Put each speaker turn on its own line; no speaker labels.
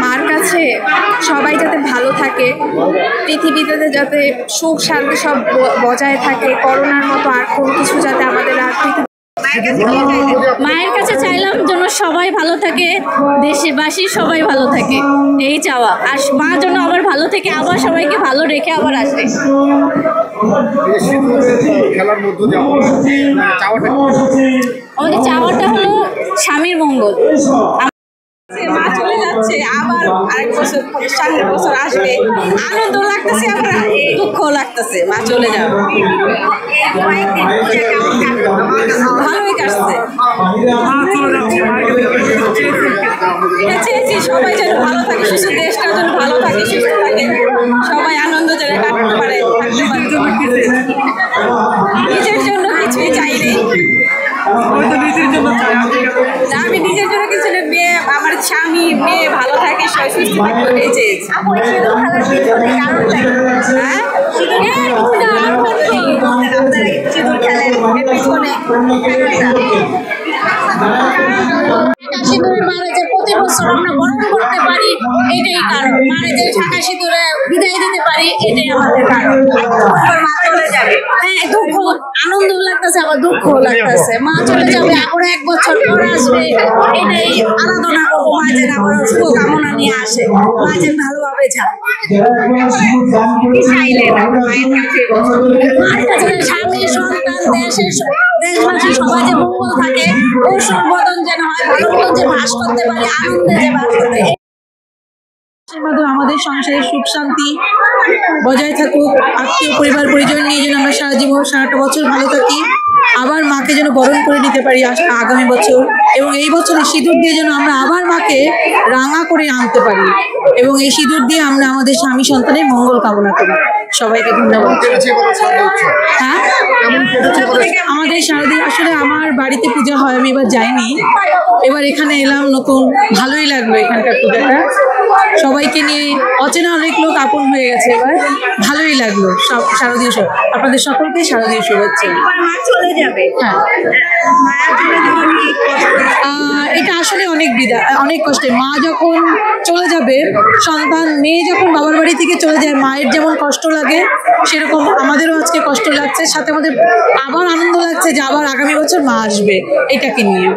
মার কাছে সবাই যাতে ভালো থাকে, পৃথিবীতে যাতে সুখ শান্তি সব বজায় থাকে, করোনার মতো আর কোনো কিছু যাতে আমাদের আর
মায়ের কাছে চাইলাম যেন সবাই ভালো থাকে, দেশবাসী সবাই ভালো থাকে, এই চাওয়া। আর মা যেন আবার ভালো থেকে আবার সবাইকে ভালো রেখে আবার আসে। আমাদের চাওয়াটা হলো স্বামীর মঙ্গল।
মা চলে যাচ্ছে, আবার আরেক বছর সামনের বছর আসবে, আনন্দ লাগতেছে আবার দুঃখ লাগতেছে মা চলে যাবে। ভালোই কাটছে, এটা চেয়েছি সবাই যেন ভালো থাকে, সুস্থ দেশটা যেন ভালো থাকে, সুস্থ থাকে, সবাই আনন্দ যেন কাটতে পারে, নিজের জন্য কিছুই চাইনি। আমি নিজের জন্য কিছু মেয়ে, আমার স্বামী মেয়ে ভালো থাকে, সুস্থ থাকতে পেরেছে।
সিঁদুরের মারা প্রতি বছর আমরা বরণ করতে পারি, এটাই কারণ। মারা যে ঢাকা সিঁদুরে বিদায় দিতে পারি, এটাই আমাদের কারণ। মা চলে যাবে, হ্যাঁ দুঃখ, আনন্দ লাগতেছে আবার দুঃখ লাগতেছে। মা চলে যাবে, আবার এক বছর পর আসবে, এটাই আরাধনা করবো মা যেন আবার শুভকামনা নিয়ে আসে, মা যেন ভালোভাবে যায়। মার কাছে স্বামী সন্তান দেশবাসী সবাই যে মঙ্গল থাকে, ও সম্বোধন যেন হয়, ভালো যে ভাস করতে পারি, আনন্দে যে ভাস করতে।
আমাদের সংসারে সুখ শান্তি বজায় থাকুক, আত্মীয় পরিবার পরিজন নিয়ে যেন আমরা সারা জীবন সারাটা বছর ভালো থাকি, আবার মাকে যেন বরণ করে নিতে পারি আগামী বছর, এবং এই বছরে সিঁদুর দিয়ে যেন আমরা আবার মাকে রাঙা করে আনতে পারি, এবং এই সিঁদুর দিয়ে আমরা আমাদের স্বামী সন্তানের মঙ্গল কামনা করি। সবাইকে ধন্যবাদ। হ্যাঁ, আমাদের শারদীয় আসলে আমার বাড়িতে পূজা হয়, আমি এবার যাইনি, এবার এখানে এলাম নতুন, ভালোই লাগলো এখানকার পূজাটা। সবাইকে নিয়ে অচেনা অনেক লোক আপন হয়ে গেছে, এবার ভালোই লাগলো। সব শারদীয় আপনাদের সকলকে শারদীয় শুভেচ্ছা। হ্যাঁ, এটা আসলে অনেক অনেক কষ্টে। মা যখন চলে যাবে, সন্তান মেয়ে যখন বাবার বাড়ি থেকে চলে যায়, মায়ের যেমন কষ্ট লাগে, সেরকম আমাদেরও আজকে কষ্ট লাগছে, সাথে আমাদের আবার আনন্দ লাগছে যে আবার আগামী বছর মা আসবে, এটাকে নিয়ে।